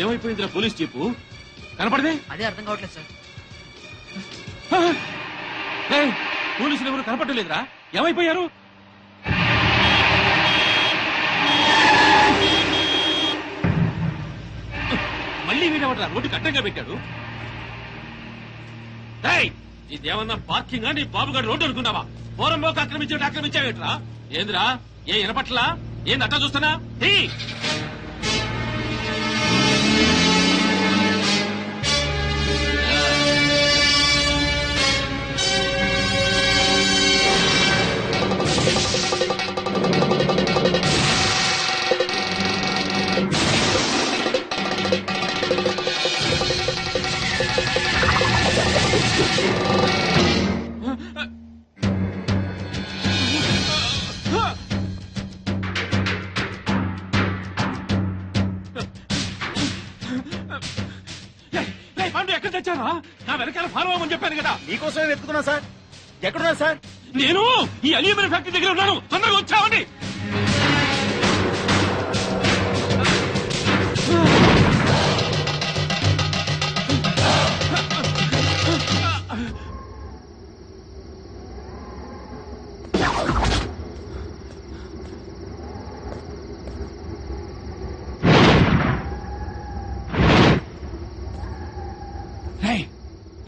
ఏమైపోయిందిరా police jeep కనపడదే? అదే అర్థం కావట్లేదు సార్. పోలీసులు ఎవరు కనపడలేదురా, ఏమైపోయారు? మళ్ళీ వీడవట్రా రోడ్డుకి అడ్డంగా పెట్టాడు. ఇదేమన్నా పార్కింగ్ నీ బాబుగాడు రోడ్డు అనుకున్నావా? పోరంలోకి ఆక్రమించావేట్రా? ఏందిరా ఏ వినపట్లా? ఏంది అట్టా చూస్తున్నా? ఎక్కడ తెచ్చారా? నా వెనకాల ఫాలో అవ్వమని చెప్పాను కదా. నీకోసమే వెతుకుతున్నా సార్. ఎక్కడున్నా సార్? నేను ఈ అల్యూమినియం ఫ్యాక్టరీ దగ్గర ఉన్నాను. తొందరగా వచ్చావండి.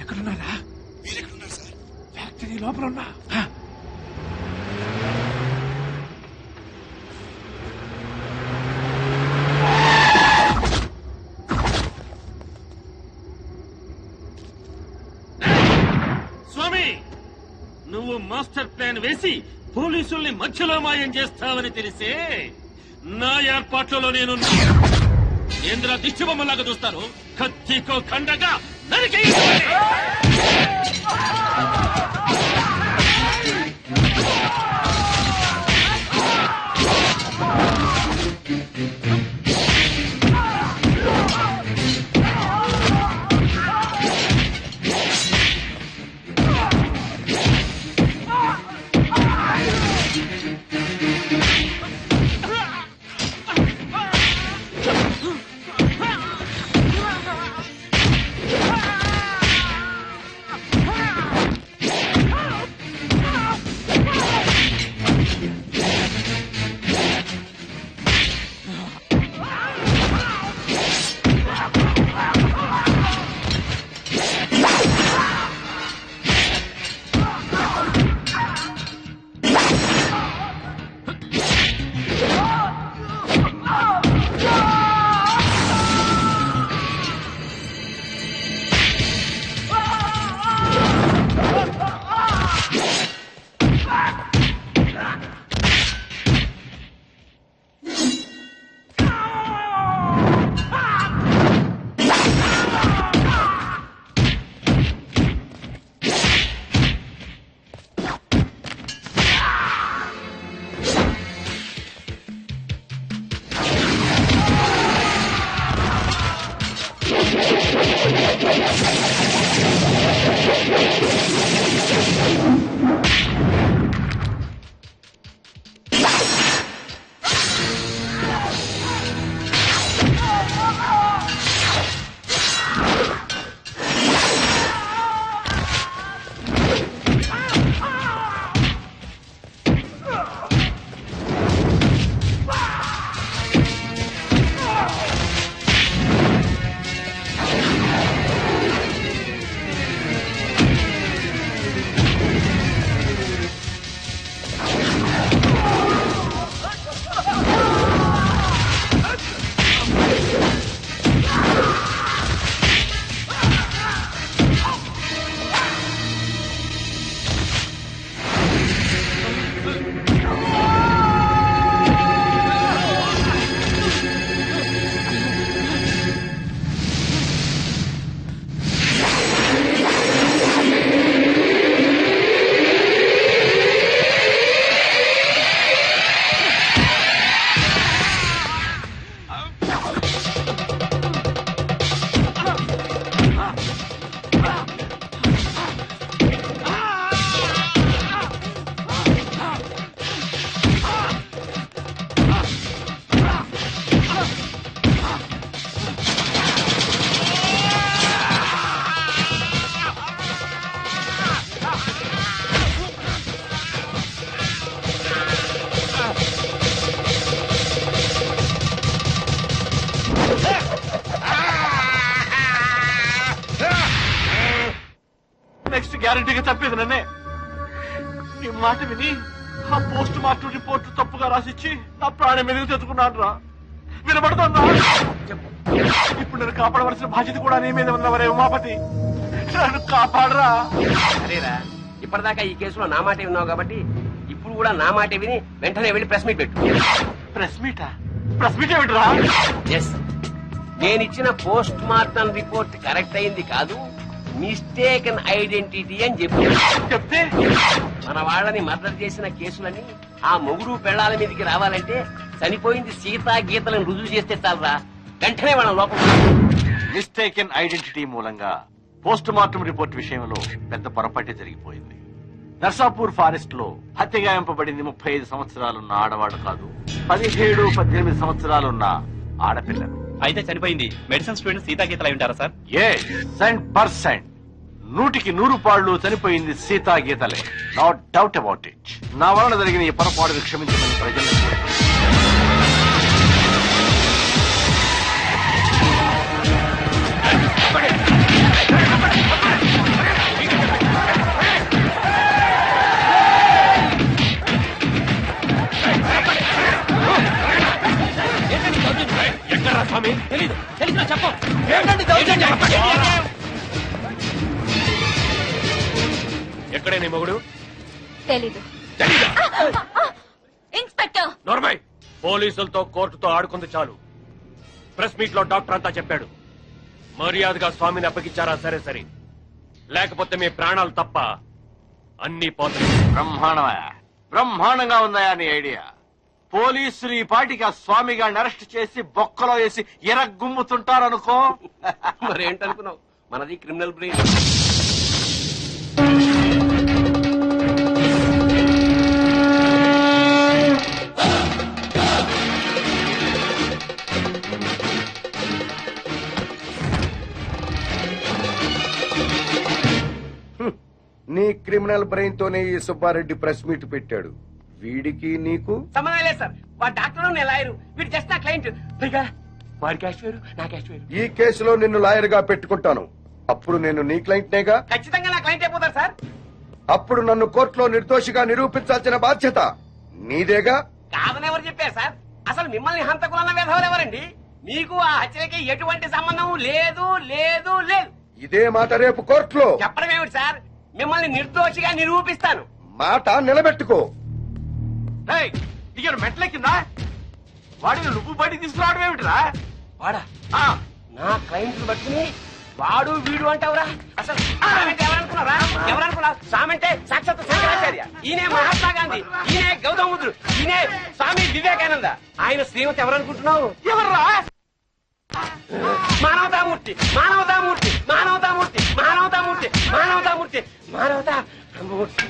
ఎక్కడున్నారా? మీరెక్కడున్నారు సార్? ఫ్యాక్టరీ లోపల ఉన్నా. స్వామి, నువ్వు మాస్టర్ ప్లాన్ వేసి పోలీసుల్ని మధ్యలో మాయం చేస్తావని తెలిసే నా ఏర్పాట్లలో నేను ఏంద్ర దిష్టి బొమ్మలాగా చూస్తారు. కత్తికో ఖండగా నరికేయండి. నిజంగా తప్పేది నన్నే. నీ మాట విని ఆ పోస్ట్ మార్టం రిపోర్ట్ తప్పుగా రాసిచ్చి నా ప్రాణం మీదకి తెచ్చుకున్నాను రా. వినపడుతుందా? ఇప్పుడు నేను కాపాడవలసిన బాధ్యత కూడా నీ మీద ఉన్నవరే ఉమాపతి. నన్ను కాపాడరా. సరేరా, ఇప్పటిదాకా ఈ కేసులో నా మాటే ఉన్నావు కాబట్టి ఇప్పుడు కూడా నా మాటే విని వెంటనే వెళ్ళి ప్రెస్ మీట్ పెట్టు. ప్రెస్ మీటా? ప్రెస్ మీట్ ఏమిట్రా? ఎస్, నేనిచ్చిన పోస్ట్ మార్టం రిపోర్ట్ కరెక్ట్ అయింది కాదు, మిస్టేకన్ ఐడెంటిటీ అని చెప్పి చెప్తే మన వాళ్ళని మర్డర్ చేసిన కేసులని ఆ మొగుడు పెళ్లాల మీదకి రావాలంటే చనిపోయింది సీతా గీతలను రుజువు చేస్తే చాలరా, వెంటనే వాళ్ళ లోపల. మిస్టేకెన్ ఐడెంటిటీ మూలంగా పోస్ట్ మార్టం రిపోర్ట్ విషయంలో పెద్ద పొరపాటే జరిగిపోయింది. నర్సాపూర్ ఫారెస్ట్ లో హత్యగాయింపబడింది 35 సంవత్సరాలున్న ఆడవాడు కాదు, 17-18 సంవత్సరాలున్న ఆడపిల్లలు. అయితే చనిపోయింది మెడిసిన్ స్టూడెంట్ సీతాగీతలు అయి ఉంటారా సార్? ఏ 100%, 100కి 100 చనిపోయింది సీతా గీతలే. No doubt about it. నా వలన జరిగిన ఈ పొరపాటును క్షమించమని ప్రజలను ఎక్కడ స్వామి? తెలీదు. తెలిసినా చెప్పు. ఎక్కడే నీ మొగుడు? తెలీదు. ఇన్స్పెక్టర్ నోర్మై, పోలీసులతో కోర్టుతో ఆడుకుంది చాలు. ప్రెస్ మీట్ లో డాక్టర్ అంతా చెప్పాడు. మర్యాదగా స్వామిని అప్పగించారా సరే సరే, లేకపోతే మీ ప్రాణాలు తప్ప అన్ని పోతాయి. బ్రహ్మాండంగా ఉందా నీ ఐడియా? పోలీసులు ఈ పాటికి ఆ స్వామి గారిని అరెస్ట్ చేసి బొక్కలో వేసి ఎరగుమ్ముతుంటారనుకో. మరేంటనుకున్నావు, మనది క్రిమినల్ బ్రెయిన్. నీ క్రిమినల్ బ్రెయిన్ తోనే ఈ సుబ్బారెడ్డి ప్రెస్ మీట్ పెట్టాడు. వీడికి నీకు సంబంధం లేదు సార్. వాడు డాక్టర్, నేను లాయరు, వీడు జస్ట్ నా క్లయింట్. పైగా వాడి క్యాష్ వేరు, నా క్యాష్ వేరు. ఈ కేసులో నిన్ను లాయర్ గా పెట్టుకుంటాను. అప్పుడు నేను నీ క్లయింట్ నేగా. ఖచ్చితంగా నా క్లయింట్ అయిపోతారు సార్. అప్పుడు నన్ను కోర్టులో నిర్దోషిగా నిరూపించాల్సిన బాధ్యత నీదేగా. కాదని ఎవరు చెప్పారు సార్? అసలు మిమ్మల్ని హంతకులన్న విధవలు ఎవరండి? మీకు ఆ హత్యలకి ఎటువంటి సంబంధం లేదు లేదు లేదు. ఇదే మాట రేపు కోర్టులో చెప్పడం ఏమిటి సార్? మిమ్మల్ని నిర్దోషిగా నిరూపిస్తాను. మాట నిలబెట్టుకో. ఇక్కడ మెట్లెక్కిందా? వాడిని నువ్వు బయటికి తీసుకురావడం ఏమిటిరా? వాడా? నా క్లయింట్ పట్టుకుని వాడు వీడు అంటావురా? అసలు సామెంటే ఎవరనుకున్నారా? ఎవరనుకున్నా? సామెంటే సాక్షాత్ శంకరాచార్య, ఈయనే మహాత్మా గాంధీ, ఈయనే గౌతమ బుద్ధుడు, ఈయనే స్వామి వివేకానంద. ఆయన శ్రీమతి ఎవరనుకుంటున్నావు? ఎవర్రా? మానవతామూర్తి, మానవతామూర్తి, మానవతామూర్తి, మానవతామూర్తి, మానవతామూర్తి, మానవతామూర్తి.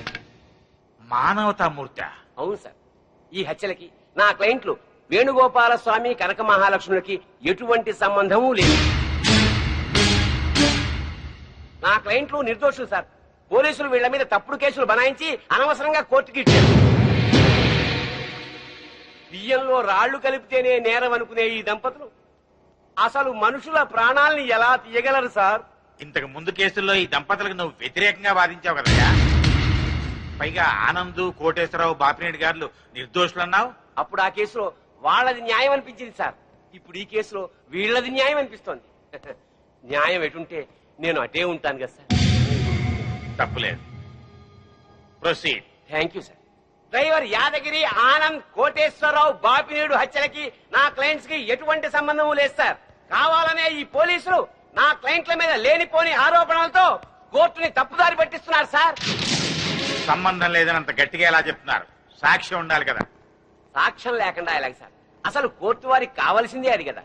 మానవతామూర్తి? అవును సార్. ఈ హత్యలకి నా క్లయింట్లు వేణుగోపాల స్వామి, కనక మహాలక్ష్ములకి ఎటువంటి సంబంధము లేదు. నా క్లయింట్లు నిర్దోషులు సార్. పోలీసులు వీళ్ల మీద తప్పుడు కేసులు బనాయించి అనవసరంగా కోర్టుకి ఇచ్చారు. బియ్యంలో రాళ్లు కలిపితేనే నేరం అనుకునే ఈ దంపతులు అసలు మనుషుల ప్రాణాల్ని ఎలా తీయగలరు సార్? ఇంతకు ముందు కేసుల్లో ఈ దంపతులకు నువ్వు వ్యతిరేకంగా వాదించావు కదయ్యా. పైగా ఆనంద్, కోటేశ్వరరావు, బాపినేని గారు నిర్దోషులన్నావు. అప్పుడు ఆ కేసులో వాళ్ళది న్యాయం అనిపించింది సార్. ఇప్పుడు ఈ కేసులో వీళ్ళది న్యాయం అనిపిస్తోంది. న్యాయం ఎటుంటే నేను అటే ఉంటాను కదా సార్. తప్పులేదు. Proceed. Thank you sir. Driver Yadagiri, Anand, Koteswararao, Bapineedu హత్యలకి నా క్లయింట్స్ కి ఎటువంటి సంబంధం లేదు సార్. కావాలనే ఈ పోలీసులు నా క్లయింట్ల మీద లేనిపోని ఆరోపణలతో కోర్టుని తప్పుదారి పట్టిస్తున్నారు సార్. సంబంధం లేదని అంత గట్టిగా ఎలా చెప్తున్నారు? సాక్ష్యం ఉండాలి కదా. సాక్ష్యం లేకుండా ఎలాగ సార్? అసలు కోర్టు వారికి కావాల్సిందే అది కదా.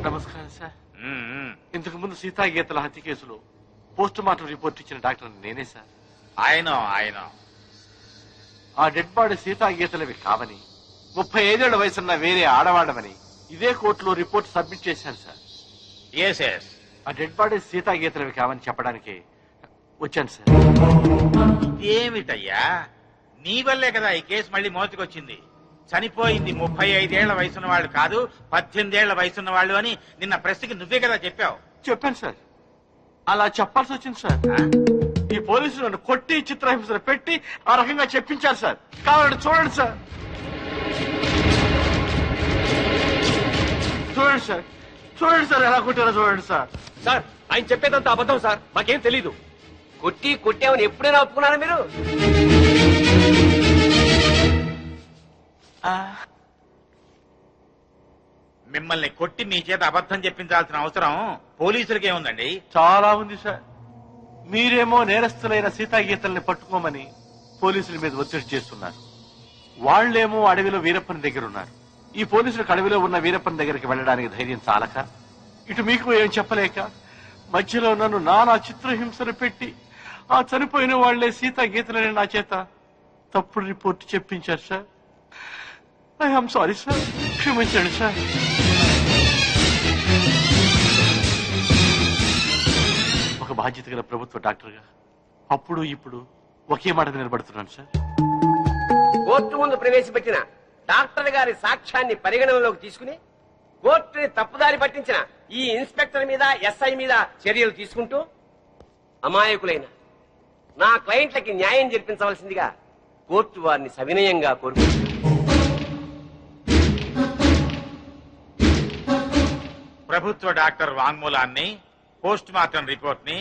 నమస్కారం సార్. ఇంతకు ముందు సీతా గీతల హత్య కేసులో పోస్ట్ మార్టం రిపోర్ట్ ఇచ్చిన డాక్టర్ నేనే సార్. ఆయన ఆ డెడ్ బాడీ సీతా గీతలవి కావని, 35 ఏళ్ల వయసున్న వేరే ఆడవాడమని ఇదే కోర్టులో రిపోర్ట్ సబ్మిట్ చేశాను సార్. ఎస్. ఆ డెడ్ బాడీ సీతా గీతలవి కావని చెప్పడానికి వచ్చాను సార్. ఇదేమిటయ్యా, నీ వల్లే కదా ఈ కేసు మళ్ళీ మోతికొచ్చింది. చనిపోయింది 35 ఏళ్ల వయసున్న వాళ్ళు కాదు, 18 ఏళ్ల వయసున్న వాళ్ళు అని నిన్న ప్రెస్ కి నువ్వే కదా చెప్పావు. చెప్పాను సార్. అలా చెప్పాల్సి వచ్చింది సార్. ఈ పోలీసులు నన్ను కొట్టి చిత్రహింసలు పెట్టి ఆ రకంగా చెప్పించారు సార్. కావాలంటే చూడండి సార్. చూడండి సార్, చూడండి సార్, ఎలా కొట్టారో చూడండి సార్. సార్ ఆయన చెప్పేదంతా అబద్ధం సార్, మాకేం తెలీదు. కొట్టామని ఎప్పుడైనా ఒప్పుకున్నారా మీరు? మిమ్మల్ని కొట్టి మీ చేత అబద్ధం చెప్పించాల్సిన అవసరం పోలీసులకి ఏముందండి? చాలా ఉంది సార్. మీరేమో నేరస్తులైన సీతాగీతల్ని పట్టుకోమని పోలీసుల మీద ఒత్తిడి చేస్తున్నారు. వాళ్లేమో అడవిలో వీరప్పని దగ్గర ఉన్నారు. ఈ పోలీసులకు అడవిలో ఉన్న వీరప్పని దగ్గరికి వెళ్ళడానికి ధైర్యం చాలక, ఇటు మీకు ఏం చెప్పలేక, మధ్యలో నన్ను నానా చిత్రహింసలు పెట్టి ఆ చనిపోయిన వాళ్లే సీతాగీతలని నా చేత తప్పుడు రిపోర్ట్ చెప్పించారు సార్. ఐఎమ్ సారీ సార్, క్షమించండి సార్. ఒక బాధ్యత గల ప్రభుత్వ డాక్టర్గా అప్పుడు ఇప్పుడు ఒకే మాట నిలబడుతున్నాను సార్. కోర్టు ముందు ప్రవేశపెట్టిన డాక్టర్ గారి సాక్ష్యాన్ని పరిగణనలోకి తీసుకుని కోర్టుని తప్పుదారి పట్టించిన ఈ ఇన్స్పెక్టర్ మీద, ఎస్ఐ మీద చర్యలు తీసుకుంటూ అమాయకులైన నా క్లయింట్లకి న్యాయం జరిపించవలసిందిగా కోర్టు వారిని సవినయంగా కోరుకుంటుంది. ప్రభుత్వ డాక్టర్ వాంగ్మూలాన్ని, పోస్ట్ మార్టం రిపోర్ట్ ని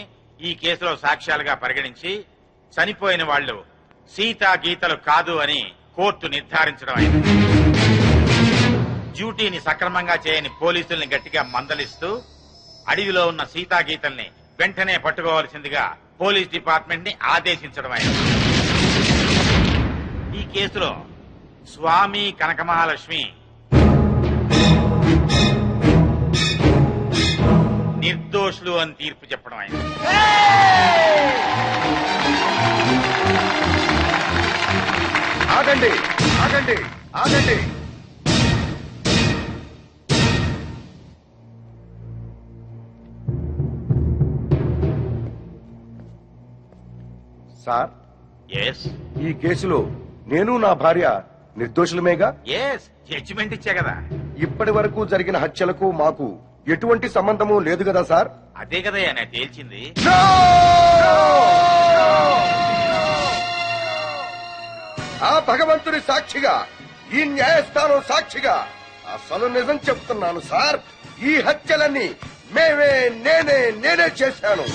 ఈ కేసులో సాక్ష్యాలుగా పరిగణించి చనిపోయిన వాళ్లు సీతా గీతలు కాదు అని కోర్టు నిర్ధారించడం అయింది. డ్యూటీని సక్రమంగా చేయని పోలీసుల్ని గట్టిగా మందలిస్తూ అడవిలో ఉన్న సీతా గీతల్ని వెంటనే పట్టుకోవాల్సిందిగా పోలీస్ డిపార్ట్మెంట్ ని ఆదేశించడం అయింది. ఈ కేసులో స్వామి కనకమహాలక్ష్మి నిర్దోషులు అని తీర్పు చెప్పడం అయింది. ఆగండి, ఆగండి, ఆగండి. సార్, ఎస్ ఈ కేసులో నేను నా భార్య నిర్దోషులమేగా? ఎస్, జడ్జిమెంట్ ఇచ్చా కదా. ఇప్పటి వరకు జరిగిన హత్యలకు మాకు ఎటువంటి సంబంధము లేదు కదా సార్? అదే కదా నేను తేల్చింది. ఆ భగవంతుడి సాక్షిగా, ఈ న్యాయస్థానం సాక్షిగా అసలు నిజం చెప్తున్నాను సార్. ఈ హత్యలన్నీ నేనే చేశాను.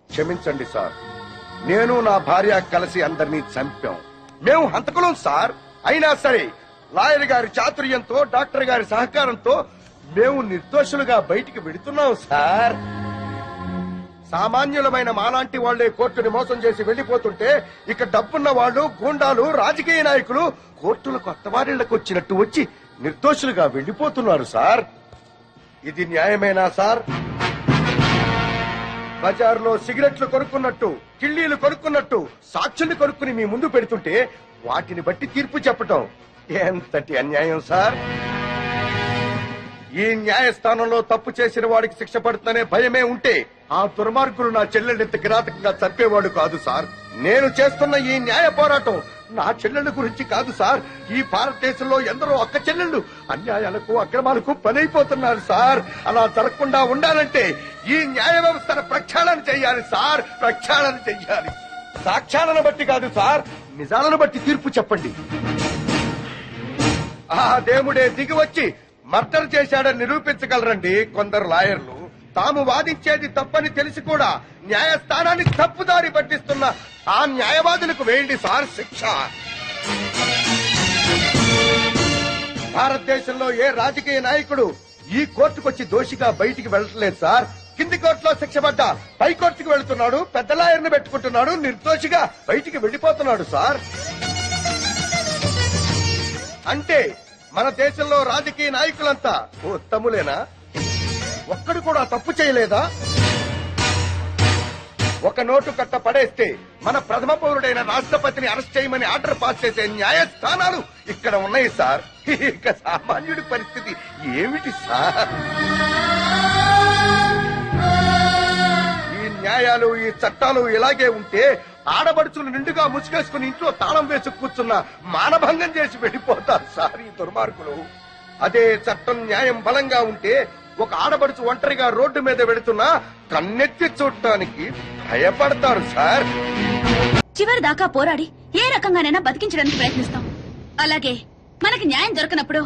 క్షమించండి సార్, నేను నా భార్య కలిసి అందరినీ చంపాం. మేము హంతకులం సార్. అయినా సరే లాయర్ గారి చాతుర్యంతో, డాక్టర్ గారి సహకారంతో మేము నిర్దోషులుగా బయటికి వెడుతున్నాం సార్. సామాన్యులమైన మాలాంటి వాళ్లే కోర్టుని మోసం చేసి వెళ్లిపోతుంటే ఇక డబ్బున్న వాళ్ళు, గూండాలు, రాజకీయ నాయకులు కోర్టులకు అత్తవారిళ్లకు వచ్చినట్టు వచ్చి నిర్దోషులుగా వెళ్లిపోతున్నారు సార్. ఇది న్యాయమేనా సార్? బజార్లో సిగరెట్లు కొనుక్కున్నట్టు, కిళ్ళీలు కొనుక్కున్నట్టు సాక్షుల్ని కొనుక్కుని మీ ముందు పెడుతుంటే వాటిని బట్టి తీర్పు చెప్పటం ఎంతటి అన్యాయం సార్. ఈ న్యాయస్థానంలో తప్పు చేసిన వాడికి శిక్ష పడుతుందనే భయమే ఉంటే ఆ దుర్మార్గులు నా చెల్లెళ్ళెంత కిరాతకంగా చంపేవాడు కాదు సార్. నేను చేస్తున్న ఈ న్యాయ పోరాటం నా చెల్లెళ్ళ గురించి కాదు సార్. ఈ భారతదేశంలో ఎందరో అక్క చెల్లెళ్ళు అన్యాయాలకు, అక్రమాలకు బలైపోతున్నారు సార్. అలా జరగకుండా ఉండాలంటే ఈ న్యాయ వ్యవస్థను ప్రక్షాళన చెయ్యాలి సార్, ప్రక్షాళన చెయ్యాలి. సాక్ష్యాలను బట్టి కాదు సార్, నిజాలను బట్టి తీర్పు చెప్పండి. ఆ దేవుడే దిగి వచ్చి మర్డర్ చేశాడని నిరూపించగలరండి కొందరు లాయర్లు. తాము వాదించేది తప్పని తెలిసి కూడా న్యాయస్థానానికి తప్పుదారి పట్టిస్తున్న ఆ న్యాయవాదులకు వేయండి సార్ శిక్ష. భారతదేశంలో ఏ రాజకీయ నాయకుడు ఈ కోర్టుకొచ్చి దోషిగా బయటికి వెళ్ళట్లేదు సార్. కింది కోర్టులో శిక్ష పడ్డా పై కోర్టుకు వెళుతున్నాడు, పెద్ద లాయర్ని పెట్టుకుంటున్నాడు, నిర్దోషిగా బయటికి వెళ్లిపోతున్నాడు సార్. అంటే మన దేశంలో రాజకీయ నాయకులంతా ఉత్తములేనా? ఒక్కడు కూడా తప్పు చేయలేదా? ఒక నోటు కట్ట పడేస్తే మన ప్రథమ పౌరుడైన రాష్ట్రపతిని అరెస్ట్ చేయమని ఆర్డర్ పాస్ చేసే న్యాయస్థానాలు ఇక్కడ ఉన్నాయి సార్. ఇక సామాన్యుడి పరిస్థితి ఏమిటి సార్? ఈ న్యాయాలు ఈ చట్టాలు ఇలాగే ఉంటే ఆడబడుచులు నిండుగా ముసుగేసుకుని ఇంట్లో తాళం వేసి కూర్చున్న మానభంగం చేసి వెళ్ళిపోతారు సార్ ఈ దుర్మార్గులు. అదే చట్టం న్యాయం బలంగా ఉంటే ఒక ఆడబడుచు ఒంటరిగా రోడ్డు మీద వెళుతున్నా కన్నెత్తి చూడటానికి భయపడతారు సార్. చివరి దాకా పోరాడి ఏ రకంగానైనా బతికించడానికి ప్రయత్నిస్తాం. అలాగే మనకి న్యాయం దొరకనప్పుడు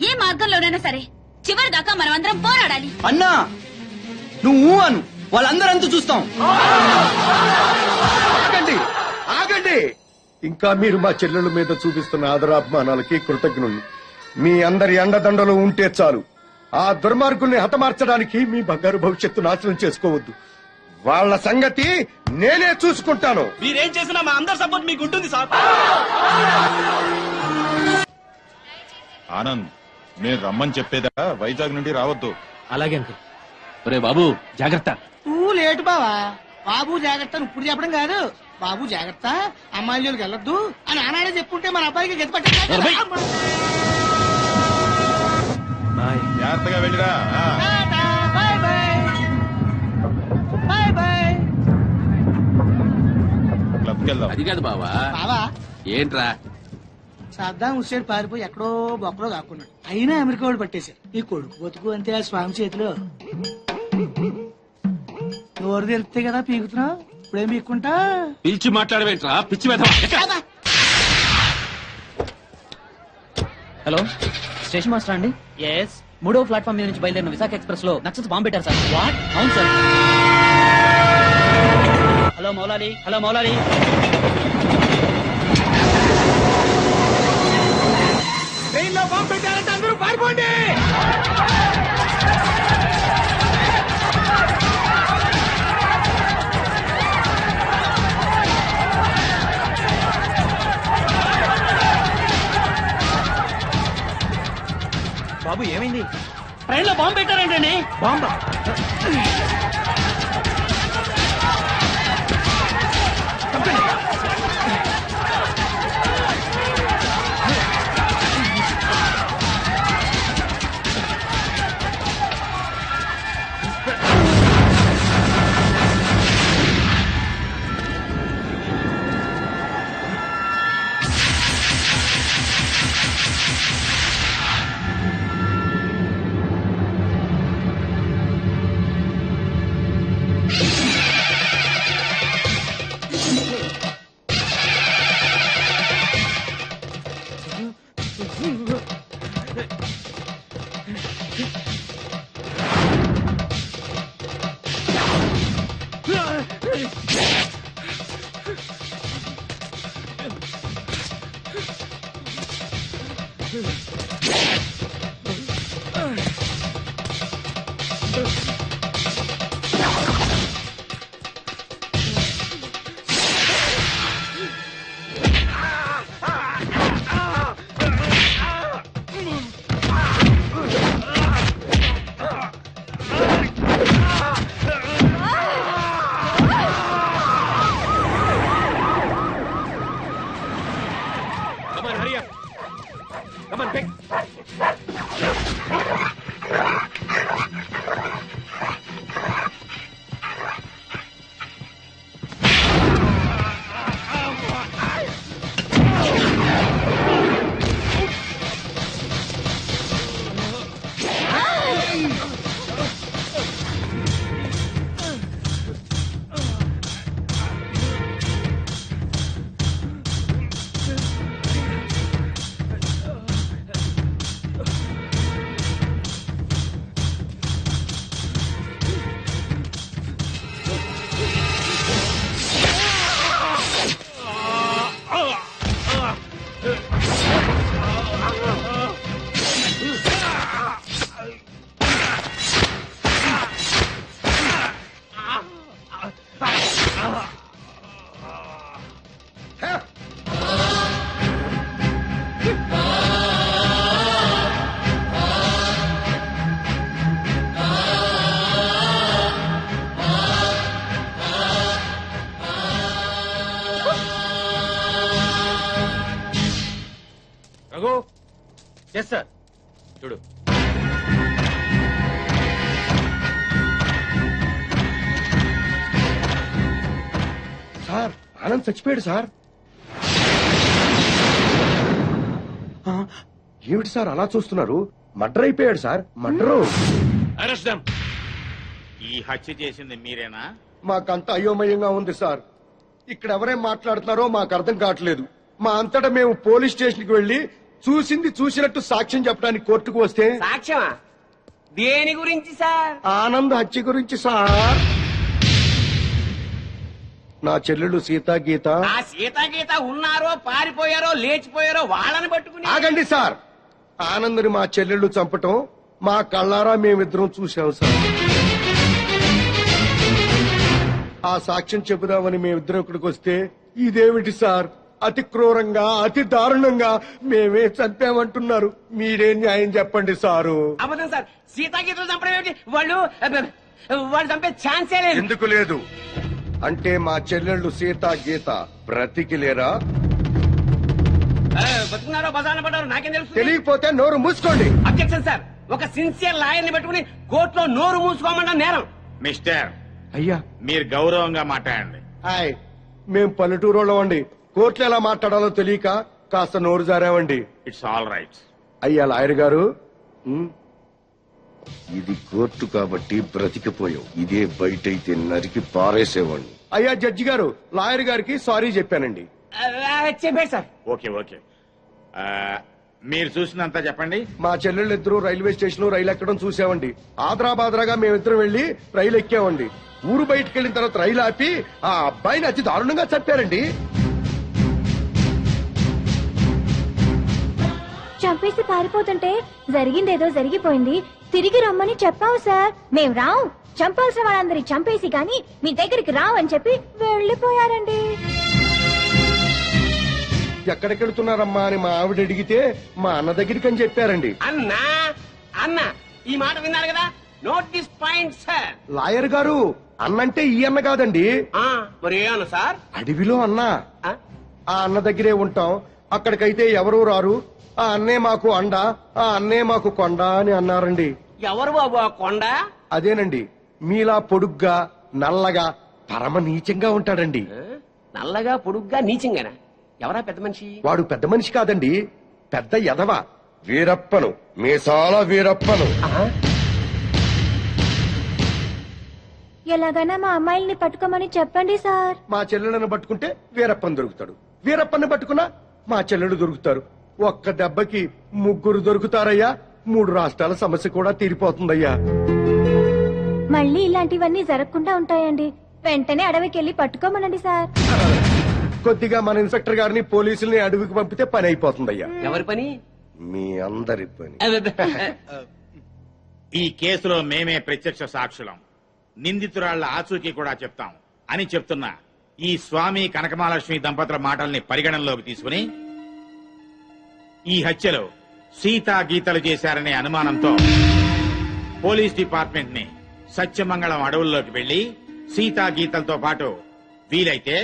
ఏ మార్గంలోనైనా సరే చివరి దాకా మనమందరం పోరాడాలి. అన్నా నువ్వు అను, వాళ్ళందరంతా చూస్తాం. ఆగండి ఆగండి, ఇంకా మీరు మా చెల్లెల మీద చూపిస్తున్న ఆదరాభిమానాలకి కృతజ్ఞుణ్ణి. మీ అందరి అండదండలు ఉంటే చాలు. ఆ దుర్మార్గుల్ని హతమార్చడానికి మీ బంగారు భవిష్యత్తు నాశనం చేసుకోవద్దు. వాళ్ళ సంగతి నేనే చూసుకుంటాను. మీరేం చేసినా మా అందరి సపోర్ట్ మీకు ఉంటుంది సార్. ఆనంద్, నేను రమ్మని చెప్పేదా వైజాగ్ నుండి రావద్దు. అలాగే అంకుల్. ఒరే బాబు జాగ్రత్త. నువ్వు లేటు బావా. బాబు జాగ్రత్త ఇప్పుడు చెప్పడం కాదు, బాబు జాగ్రత్త అమ్మాయిల జోలికి వెళ్ళొద్దు అని ఆనాడే చెప్పుంటే మన అబ్బాయికి గతి నోర్మై. జాగ్రత్తగా వెళ్ళిరా. క్లబ్కి వెళ్దాం. అది కాదు బావా. బావా ఏంట్రా? సద్దాం హుస్సేన్ పారిపోయి ఎక్కడో బొక్కలో కాకున్నాడు. అయినా అమెరికా వాడు పట్టేశారు. ఈ కొడుకు బతుకు అంతే ఆ స్వామి చేతిలో. నోరు తెలిస్తే కదా పీకుతున్నావు, ఇప్పుడేం పీక్కుంటా. పిలిచి మాట్లాడవేంట్రా పిచ్చి వెధవా. హలో, స్టేషన్ మాస్టర్ అండి? ఎస్. 3వ ప్లాట్ఫామ్ మీద నుంచి బయలుదేరిన విశాఖ ఎక్స్ప్రెస్ లో నక్సల్స్ బాంబు పెట్టారు సార్. వాట్? అవును sir. Hello Maulali, hello Maulali. Train లో బాంబు పెట్టారంటే అందరూ పారిపోండి. బాబు ఏమైంది? ట్రైన్ లో బాంబు పెట్టారేంటండి? బాంబా? రఘు. Yes sir. చూడు. సార్ ఆనంద్ చచ్చిపోయాడు సార్. ఏమిటి సార్ అలా చూస్తున్నారు? మర్డర్ అయిపోయాడు సార్, మర్డరు. Arrest them. ఈ హత్య చేసింది మీరేనా? మాకంత అయోమయంగా ఉంది సార్. ఇక్కడ ఎవరేం మాట్లాడుతున్నారో మాకు అర్థం కావట్లేదు. మా అంతటా మేము పోలీస్ స్టేషన్ కి వెళ్లి చూసింది చూసినట్టు సాక్ష్యం చెప్పడానికి కోర్టుకు వస్తే సాక్ష్యమా? దేని గురించి సార్? ఆనంద్ హత్య గురించి సార్. నా చెల్లెళ్ళు సీత గీత. ఆ సీతాగీత ఉన్నారో పారిపోయారో లేచిపోయారో వాళ్ళని పట్టుకుని. ఆగండి సార్. ఆనంద్ని మా చెల్లెళ్ళు చంపటం మా కళ్ళారా మేమిద్దరం చూశాం సార్. ఆ సాక్ష్యం చెబుదామని మేమిద్దరం ఇక్కడికి వస్తే ఇదేమిటి సార్, అతి క్రూరంగా అతి దారుణంగా మేమే చంపామంటున్నారు. మీరే న్యాయం చెప్పండి సారు. అబద్ధం సార్. సీతాగీతలు చంపడం ఏమిటి? వాళ్ళు చంపే ఛాన్సే లేదు. ఎందుకు లేదు అంటే మా చెల్లెళ్ళు సీత గీత బ్రతికి లేరా? బతుకున్నారో బజార్న పడ్డారో నాకేం తెలుసు? తెలియకపోతే నోరు మూసుకోండి. Objection sir. ఒక సిన్సియర్ లాయర్ ని పెట్టుకుని కోర్టులో నోరు మూసుకోమన్నా నేరం. మిస్టర్, అయ్యా మీరు గౌరవంగా మాట్లాడండి. హాయ్, మేం పల్లెటూరులో అండి. కోర్టులో ఎలా మాట్లాడాలో తెలియక కాస్త నోరు జారామండి. It's all right. అయ్యా లాయర్ గారు, ఇది కోర్టు కాబట్టి బ్రతికిపోయావు. ఇదే బయట అయితే నరికి పారేసేవాడిని. అయ్యా జడ్జి గారు, లాయర్ గారికి సారీ చెప్పానండి. చెప్పాడు సార్. Okay okay. మీరు చూసినంత చెప్పండి. మా చెల్లెళ్ళిద్దరూ రైల్వే స్టేషన్ లో రైలు ఎక్కడం చూసామండి. ఆదరాబాదరాగా మేమిద్దరం వెళ్లి రైలు ఎక్కామండి. ఊరు బయటకు వెళ్ళిన తర్వాత రైలు ఆపి ఆ అబ్బాయిని అతి దారుణంగా చంపారండి. చంపేసి పారిపోతుంటే జరిగిందేదో జరిగిపోయింది, తిరిగి రమ్మని చెప్పావు సార్. మేం రావు, చంపాల్సిన వాళ్ళందరి చంపేసి గాని మీ దగ్గరికి రావు అని చెప్పి వెళ్లిపోయారండి. ఎక్కడికి వెళ్తున్నారమ్మా అని మా ఆవిడ అడిగితే మా అన్న దగ్గరికి అని చెప్పారండి. అన్నా అన్న ఈ మాట విన్నారు కదా. Note this point sir. Lawyer గారు, అన్నంటే ఈ అన్న కాదండి. మరి ఏ అన్న సార్? అడవిలో అన్న. ఆ అన్న దగ్గరే ఉంటాం. అక్కడికైతే ఎవరూ రారు. ఆ అన్నే మాకు అండ, ఆ అన్నే మాకు కొండ అని అన్నారండి. ఎవరు బాబు ఆ కొండ? అదేనండి, మీలా పొడుగ్గా నల్లగా పరమ నీచంగా ఉంటాడండి. నల్లగా పొడుగ్గా నీచంగానా? ఎవరా పెద్ద మనిషి? వాడు పెద్ద మనిషి కాదండి, పెద్ద ఎదవ. వీరప్పను, మీసాల వీరప్పను. ఎలాగైనా మా అమ్మాయిల్ని పట్టుకోమని చెప్పండి సార్. మా చెల్లెలను పట్టుకుంటే వీరప్పని దొరుకుతాడు, వీరప్పని పట్టుకున్నా మా చెల్లెలు దొరుకుతారు. ఒక్క దెబ్బకి ముగ్గురు దొరుకుతారయ్యా. 3 రాష్ట్రాల సమస్య కూడా తీరిపోతుందయ్యా. మళ్ళీ ఇలాంటివన్నీ జరగకుండా ఉంటాయండి. వెంటనే అడవికి వెళ్ళి పట్టుకోమనండి సార్. కొద్దిగా మన ఇన్స్పెక్టర్ గారిని పోలీసుల్ని అడవికి పంపితే పని అయిపోతుందయ్యా. ఎవరి పని? మీ అందరి పని. ఈ కేసులో మేమే ప్రత్యక్ష సాక్షులం, నిందితురాళ్ల ఆచూకీ కూడా చెప్తాం అని చెప్తున్నా ఈ స్వామి కనకమహాలక్ష్మి దంపతుల మాటల్ని పరిగణనలోకి తీసుకుని ఈ హత్యలో సీతా గీతలు చేశారనే అనుమానంతో పోలీస్ డిపార్ట్మెంట్ ని సత్యమంగళం అడవుల్లోకి వెళ్లి సీతా గీతలతో పాటు వీలైతే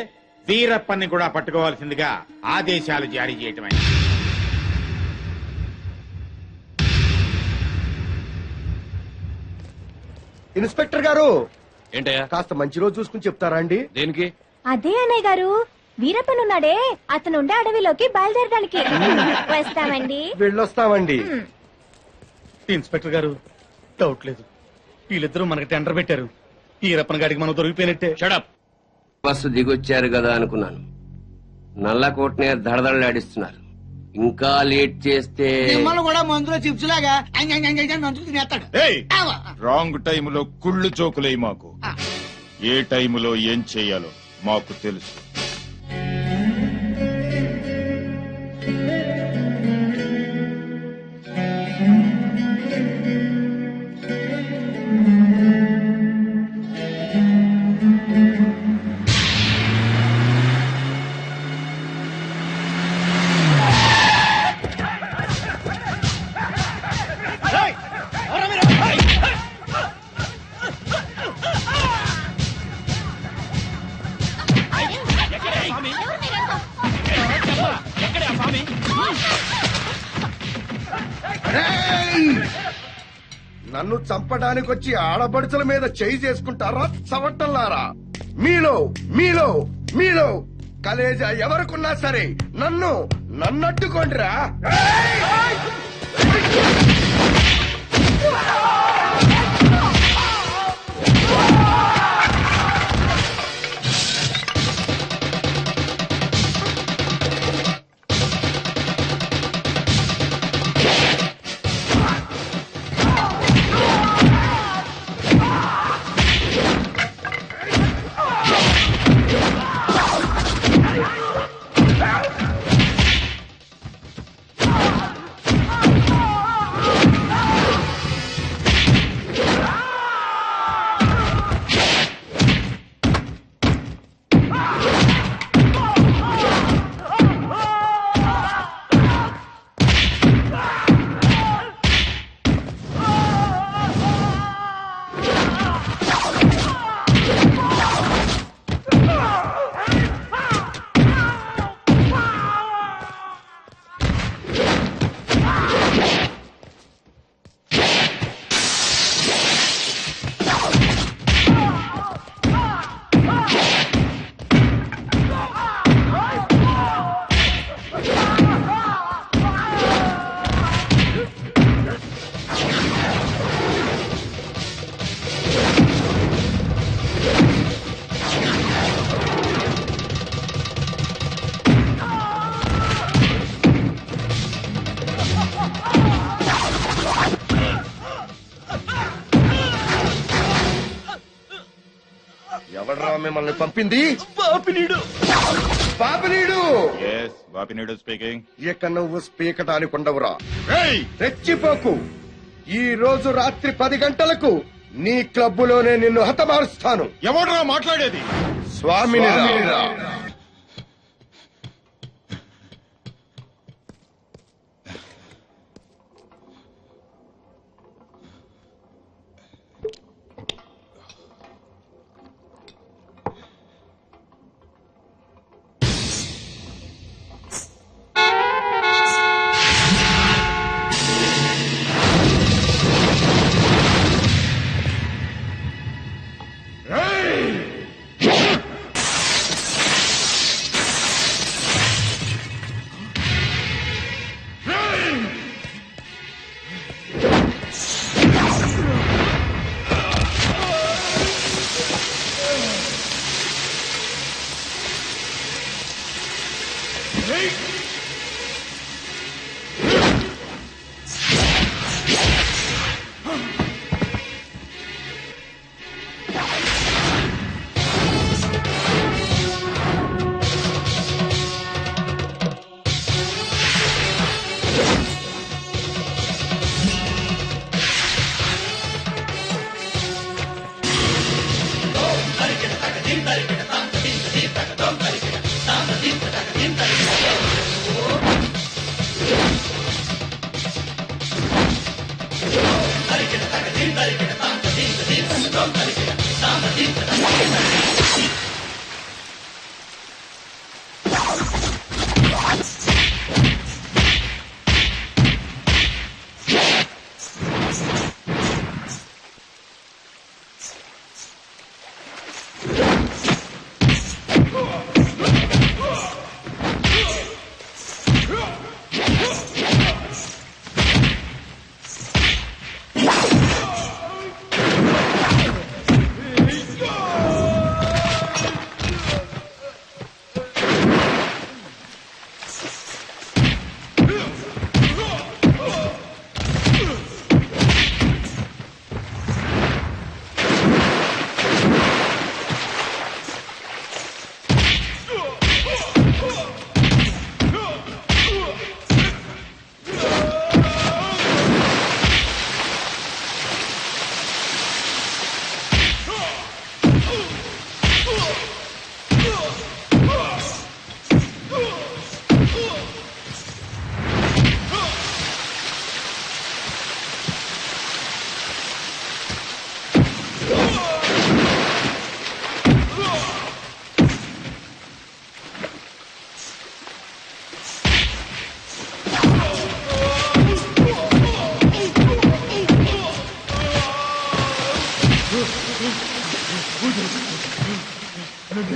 వీరప్పన్ని కూడా పట్టుకోవాల్సిందిగా ఆదేశాలు జారీ చేయటమైంది. ఇన్స్పెక్టర్ గారు, ఏంటయ్యా? కాస్త మంచి రోజు చూసుకుని చెప్తారా అండి? దేనికి? అదే అన్నయ్య గారు, వీరప్పనున్నాడే అతనుండే అడవిలోకి బయలుదేరడానికి వస్తామండి. వెళ్ళొస్తామండి. ఇన్స్పెక్టర్ గారు, డౌట్ లేదు, వీళ్ళిద్దరూ మనకి టెండర్ పెట్టారు. ఈ రప్పన గాడికి మనం దొరికిపోయినట్టే. షడప్. బస్సు దిగొచ్చారు కదా అనుకున్నాను. నల్లకోటనే దడదడలాడిస్తున్నారు. ఇంకా లేట్ చేస్తే మిమ్మల్ని కూడా మందులో చిప్స్ లాగా నంచుకు తినేస్తాడు. రాంగ్ టైములో కుళ్ళు చోకులే. మాకు ఏ టైములో ఏం చెయ్యాలో మాకు తెలుసు. నన్ను చంపడానికి వచ్చి ఆడపడుచుల మీద చేయి చేసుకుంటారా చవట్టల్లారా? మీలో మీలో కలేజా ఎవరికున్నా సరే నన్నట్టుకోండిరా. ఎవడ్రా మిమ్మల్ని పంపింది? బాపినీడు. బాపినీడు స్పీకింగ్. ఇక నువ్వు స్పీకటానికి ఉండవురా. రెచ్చిపోకు. ఈ రోజు రాత్రి 10 గంటలకు నీ క్లబ్బులోనే నిన్ను హతమారుస్తాను. ఎవడ్రా మాట్లాడేది? స్వామినిరా.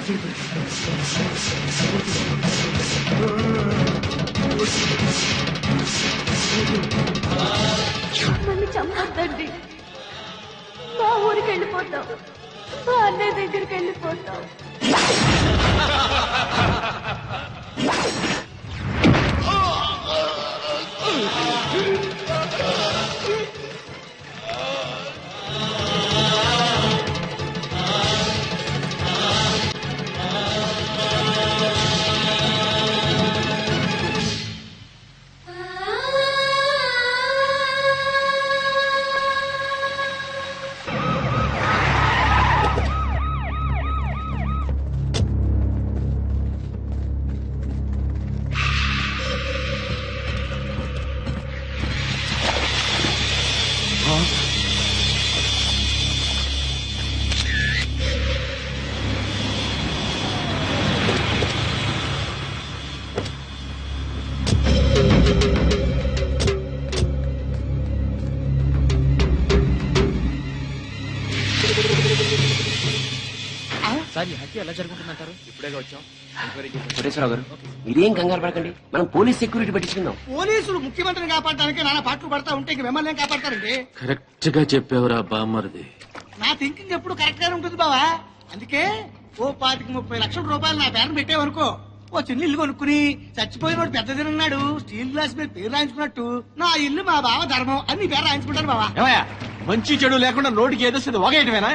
నన్ను చంపొద్దండి. మా ఊరికి వెళ్ళిపోతాం, మా అన్నయ్య దగ్గరికి వెళ్ళిపోతాం. సార్ ఈ హత్య ఎలా జరుగుతుందంటారు? ఇప్పుడేగా వచ్చాం. కోటేశ్వరరావు గారు మీరేం కంగారు పడకండి, మనం పోలీస్ సెక్యూరిటీ పెట్టించుకుందాం. పోలీసులు ముఖ్యమంత్రిని కాపాడడానికి నానా పాటలు పడతా ఉంటే ఇంక మిమ్మల్ని ఏం కాపాడతారండి? కరెక్ట్ గా చెప్పావురా బామ్మర్ది. నా థింకింగ్ ఎప్పుడు కరెక్ట్ గానే ఉంటుంది బావా. అందుకే ఓ 25-30 లక్షల రూపాయలు నా పేరు పెట్టేవనుకో, ఓ చిన్న ఇల్లు కొనుక్కుని చచ్చిపోయిన వాడు పెద్ద తిన్నాడు స్టీల్ గ్లాస్ మీద పేరు రాయించుకున్నట్టు నా ఇల్లు మా బావ ధర్మం అని నీ పేరు రాయించుకుంటాను బావా. ఏమయ్యా, మంచి చెడు లేకుండా నోటికి ఏదొస్తుంది ఒకేయటమేనా?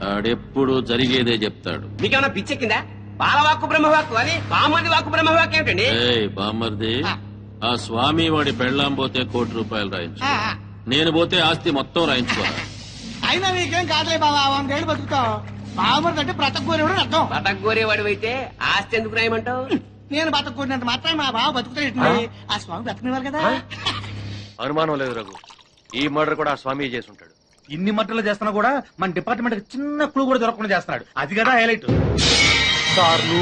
ఆడెప్పుడు జరిగేదే చెప్తాడు. మీకేమన్నా పిచ్చెక్కిందా? బాలవాక్కు బ్రహ్మవాక్కు అని బామ్మది వాక్కు బ్రహ్మవాక్కు ఏమిటండి? ఏయ్ బామ్మర్ది, ఆ స్వామి వాడి పెళ్ళాం పోతే ₹1,00,00,000 రాయించు, నేను పోతే ఆస్తి మొత్తం రాయించుకోవాలి. అయినా నీకేం కాదులే బావా, 100 ఏళ్ళు బతుకుతావు. బావమరిది అంటే బ్రతకూరేవాడు అర్థం. బతకగోరేవాడు అయితే ఆస్తి ఎందుకు రాయమంటావు? నేను బతకూరినంత మాత్రం మా బావ బతుకుతాడు. ఆ స్వామి బతకనివారు కదా. అనుమానం లేదు రఘు, ఈ మర్డర్ కూడా ఆ స్వామి చేసి ఉంటాడు. ఇన్ని మట్టలు చేస్తున్నా కూడా మన డిపార్ట్మెంట్ చిన్న క్లూ కూడా దొరకకుండా చేస్తున్నాడు. అది కదా హైలైట్. సార్లు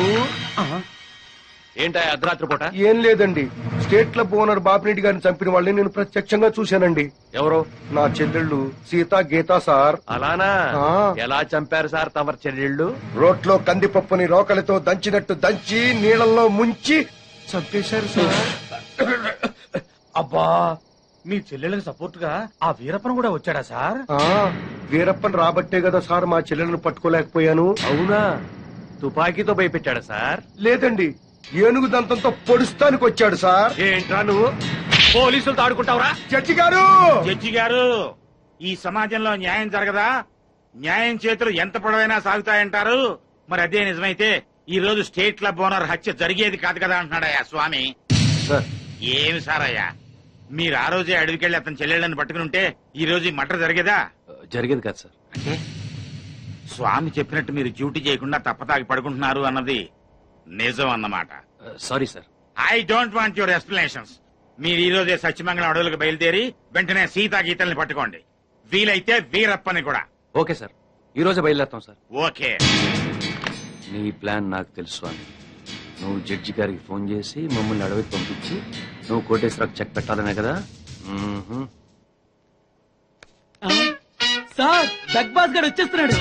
ఏంటా అర్ధరాత్రి పూట? ఏం లేదండి, స్టేట్ క్లబ్ ఓనర్ బాపిరెడ్డి గారిని చంపిన వాళ్ళని నేను ప్రత్యక్షంగా చూశానండి. ఎవరు? నా చెల్లెళ్ళు సీత గీత సార్. అలానా? ఆ. ఎలా చంపారు సార్ తమరు చెల్లెళ్ళు? రోట్లో కందిపప్పుని రోకలితో దంచినట్టు దంచి నీళ్ళల్లో ముంచి చంపేశారు సార్. అబ్బా, మీ చెల్లెళ్ళకి సపోర్ట్ గా ఆ వీరప్పన్ కూడా వచ్చాడా సార్? వీరప్పన్ రాబట్టే కదా సార్ మా చెల్లెలను పట్టుకోలేకపోయాను. అవునా? తుపాకీతో భయపెట్టాడా సార్? లేదండి, ఏనుగు దంతంతో పొడుస్తానికి వచ్చాడు సార్. ఏంట్రా నువ్వు పోలీసులతో ఆడుకుంటావురా? జడ్జి గారు, జడ్జి గారు, ఈ సమాజంలో న్యాయం జరగదా? న్యాయం చేతులు ఎంత పొడవైనా సాగుతాయంటారు. మరి అదే నిజమైతే ఈ రోజు స్టేట్ క్లబ్ ఓనర్ హత్య జరిగేది కాదు కదా అంటున్నాడయ్యా స్వామి. సార్ ఏమి సార్ అయ్యా, మీరు ఆ రోజే అడవికెళ్లి అతని చెల్లెళ్ళని పట్టుకుని ఉంటే ఈ రోజు ఈ మటర్ జరిగేదా? జరిగేది కాదు సార్. అంటే స్వామి చెప్పినట్టు మీరు డ్యూటీ చేయకుండా తప్పతాగి పడుకుంటున్నారు అన్నది నిజం అన్నమాట. Sorry sir. I don't want your explanations. మీరు ఈ రోజే సత్యమంగళం అడవులకు బయలుదేరి వెంటనే సీతా గీతల్ని పట్టుకోండి, వీలైతే వీరప్పని కూడా. ఓకే సార్, ఈ రోజే బయలుదేరుతాం సార్. ఓకే. నీ ప్లాన్ నాకు తెలుసు స్వామి. నువ్వు జడ్జి గారికి ఫోన్ చేసి మమ్మల్ని అడవికి పంపించి నువ్వు కోటేశ్వరకు చెక్ పెట్టాలనే కదా? సార్, బిగ్ బాస్ గారు వచ్చేస్తున్నాడు.